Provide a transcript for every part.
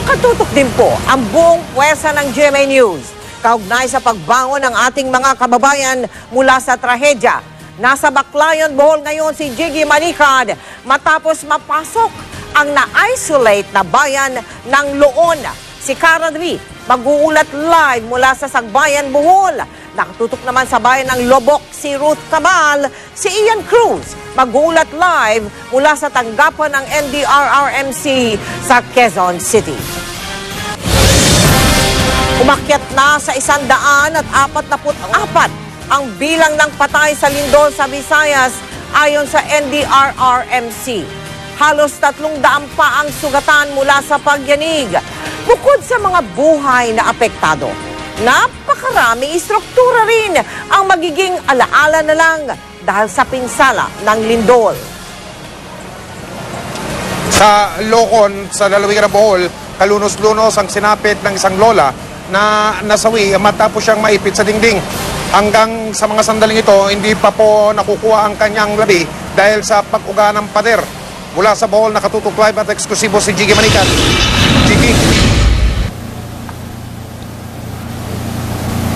Nakatutok din po ang buong pwersa ng GMA News kaugnay sa pagbangon ng ating mga kababayan mula sa trahedya. Nasa Baclayon, Bohol ngayon si Jiggy Malicad matapos mapasok ang na-isolate na bayan ng Loon. Si Karen Ree mag-uulat live mula sa Sagbayan, Bohol. Nakatutok naman sa bayan ng Lobok si Ruth Cabal. Si Ian Cruz mag-uulat live mula sa tanggapan ng NDRRMC sa Quezon City. Umakyat na sa 144 ang bilang ng patay sa lindol sa Visayas ayon sa NDRRMC. Halos 300 pa ang sugatan mula sa pagyanig. Bukod sa mga buhay na apektado, napakaraming istruktura rin ang magiging alaala na lang dahil sa pinsala ng lindol. Sa Locon, sa lalawigan ng Bohol, kalunos-lunos ang sinapit ng isang lola na nasawi matapos siyang maipit sa dingding. Hanggang sa mga sandaling ito, hindi pa po nakukuha ang kanyang labi dahil sa pag-uga ng pader. Mula sa Bohol, nakatutok live at eksklusibo si Jiggy Malicad. Jiggy.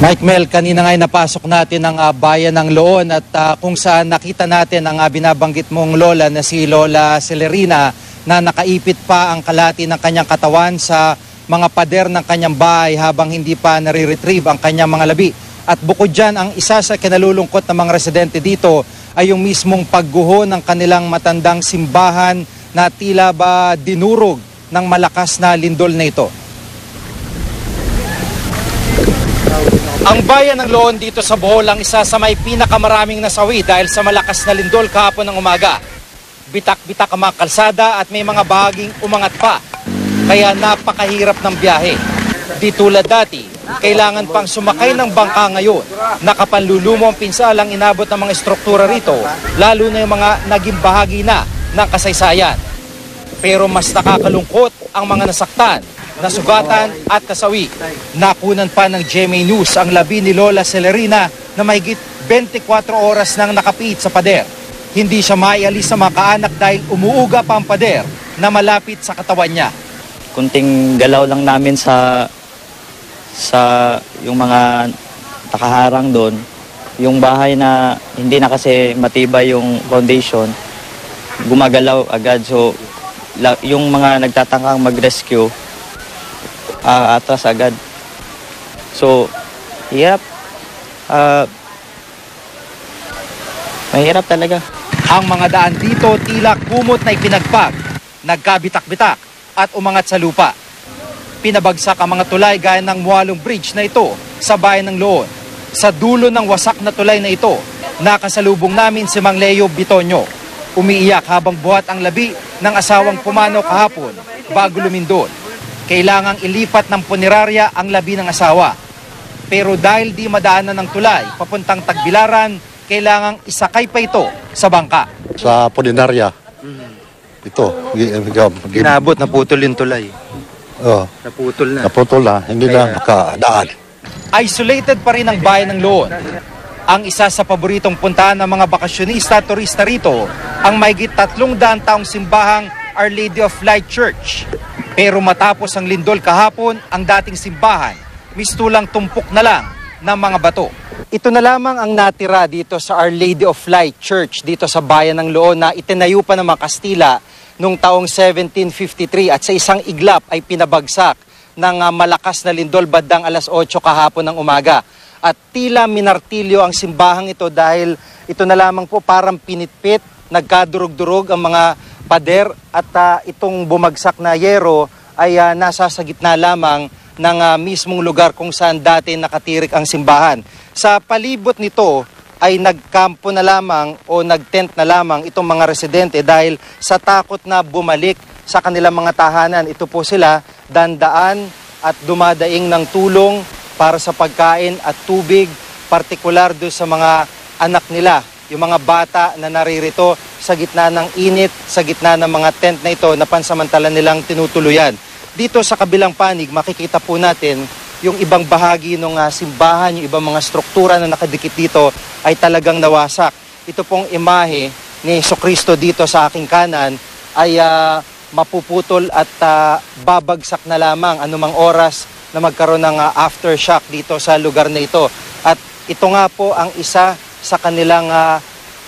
Mike Mel, kanina nga'y napasok natin ang bayan ng Loon at kung saan nakita natin ang binabanggit mong lola na si Lola Celerina na nakaipit pa ang kalati ng kanyang katawan sa mga pader ng kanyang bahay habang hindi pa nare-retrieve ang kanyang mga labi. At bukod dyan, ang isa sa kinalulungkot ng mga residente dito ay yung mismong pagguho ng kanilang matandang simbahan na tila ba dinurog ng malakas na lindol na ito. Ang bayan ng Loon dito sa Bohol ang isa sa may pinakamaraming nasawi dahil sa malakas na lindol kahapon ng umaga. Bitak-bitak ang mga kalsada at may mga bahaging umangat pa. Kaya napakahirap ng biyahe. Di tulad dati, kailangan pang sumakay ng bangka ngayon. Nakapanlulumo ang pinsalang inabot ng mga estruktura rito, lalo na yung mga naging bahagi na ng kasaysayan. Pero mas nakakalungkot ang mga nasaktan, nasugatan at nasawi. Nakunan pa ng GMA News ang labi ni Lola Celerina na mahigit 24 oras nang nakapit sa pader. Hindi siya maialis sa mga kaanak dahil umuuga pa ang pader na malapit sa katawan niya. Kunting galaw lang namin sa yung mga nakaharang doon. Yung bahay na hindi na kasi matibay yung foundation, gumagalaw agad. So yung mga nagtatangkang mag-rescue, atras agad. So, hirap. Mahirap talaga. Ang mga daan dito tila kumot na ipinagpag, nagkabitak-bitak at umangat sa lupa. Pinabagsak ang mga tulay gaya ng Mualong Bridge na ito sa bayan ng Loon. Sa dulo ng wasak na tulay na ito, nakasalubong namin si Mang Leo Bitonyo. Umiiyak habang buhat ang labi ng asawang pumanaw kahapon bago lumindol. Kailangang ilipat ng punerarya ang labi ng asawa. Pero dahil di madaanan ng tulay papuntang Tagbilaran, kailangang isakay pa ito sa bangka. Sa punerarya, ito. Ginabot, naputol yung tulay. Oh, Naputol na. naputol na, hindi na makadaan. Isolated pa rin ang bayan ng Loon. Ang isa sa paboritong puntahan ng mga bakasyonista at turista rito, ang mahigit 300 taong simbahang Our Lady of Light Church. Pero matapos ang lindol kahapon, ang dating simbahan, mistulang tumpok na lang ng mga bato. Ito na lamang ang natira dito sa Our Lady of Light Church dito sa bayan ng Loon na itinayo pa ng mga Kastila noong taong 1753 at sa isang iglap ay pinabagsak ng malakas na lindol bandang alas 8 kahapon ng umaga. At tila minartilyo ang simbahang ito dahil ito na lamang po parang pinitpit, nagkadurog-durog ang mga pader at itong bumagsak na yero ay nasa sa gitna lamang ng mismong lugar kung saan dati nakatirik ang simbahan. Sa palibot nito ay nagkampo na lamang o nagtent na lamang itong mga residente dahil sa takot na bumalik sa kanilang mga tahanan. Ito po sila dandaan at dumadaing ng tulong para sa pagkain at tubig, partikular doon sa mga anak nila, yung mga bata na naririto sa gitna ng init, sa gitna ng mga tent na ito na pansamantala nilang tinutuluyan. Dito sa kabilang panig, makikita po natin yung ibang bahagi ng simbahan, yung ibang mga struktura na nakadikit dito ay talagang nawasak. Ito pong imahe ni Jesucristo dito sa aking kanan ay mapuputol at babagsak na lamang anumang oras na magkaroon ng aftershock dito sa lugar na ito. At ito nga po ang isa sa kanilang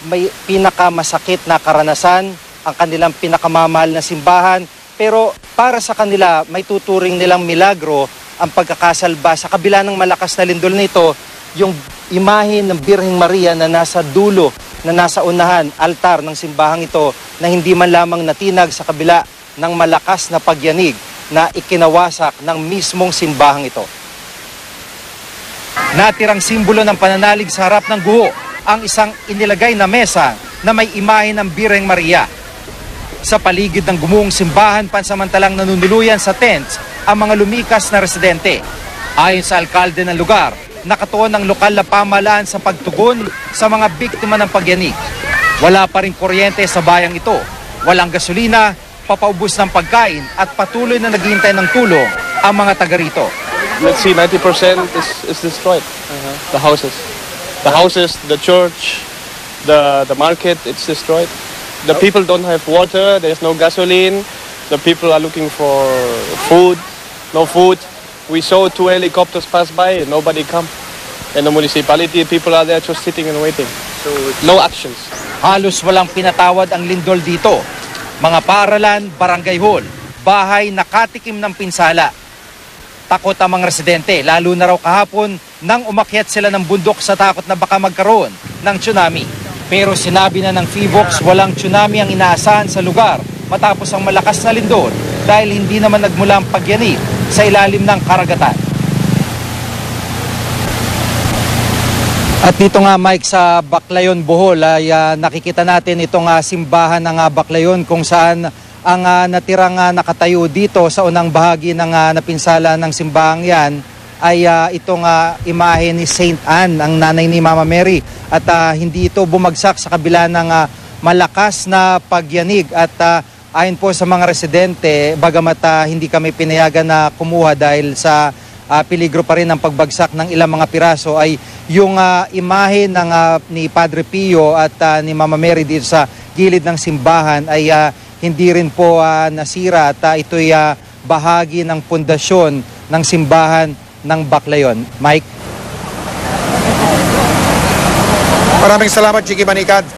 may pinakamasakit na karanasan, ang kanilang pinakamamahal na simbahan. Pero para sa kanila, may tuturing nilang milagro ang pagkakasalba. Sa kabila ng malakas na lindol nito, yung imahe ng Birheng Maria na nasa dulo, na nasa unahan, altar ng simbahang ito, na hindi man lamang natinag sa kabila ng malakas na pagyanig na ikinawasak ng mismong simbahang ito. Natirang simbolo ng pananalig sa harap ng guho ang isang inilagay na mesa na may imahe ng Birheng Maria. Sa paligid ng gumuhong simbahan, pansamantalang nanunuluyan sa tents ang mga lumikas na residente. Ayon sa alkalde ng lugar, nakatuon ang lokal na pamahalaan sa pagtugon sa mga biktima ng pagyanig. Wala pa rin kuryente sa bayang ito, walang gasolina, papaubos ng pagkain at patuloy na naghihintay ng tulong ang mga taga rito. Let's see, 90% is destroyed. The houses, the church, the market, it's destroyed. The people don't have water, there's no gasoline. The people are looking for food, no food. We saw 2 helicopters pass by, nobody come. And the municipality, people are there just sitting and waiting. So no actions. Halos walang pinatawad ang lindol dito. Mga paaralan, barangay hall, bahay nakatikim ng pinsala. Takot ang mga residente, lalo na raw kahapon nang umakyat sila ng bundok sa takot na baka magkaroon ng tsunami. Pero sinabi na ng PHIVOLCS walang tsunami ang inaasahan sa lugar matapos ang malakas na lindol dahil hindi naman nagmula ang pagyanig sa ilalim ng karagatan. At dito nga Mike sa Baclayon, Bohol ay nakikita natin itong simbahan ng Baclayon kung saan ang natirang nakatayo dito sa unang bahagi ng napinsala ng simbahang yan ay itong imahe ni Saint Anne, ang nanay ni Mama Mary. At hindi ito bumagsak sa kabila ng malakas na pagyanig. At ayon po sa mga residente, bagamat hindi kami pinayagan na kumuha dahil sa peligro pa rin ang pagbagsak ng ilang mga piraso, ay yung imahe ng ni Padre Pio at ni Mama Mary dito sa gilid ng simbahan ay hindi rin po nasira at ito'y bahagi ng pundasyon ng simbahan ng Baclayon. Mike? Maraming salamat, Jiggy Manicad.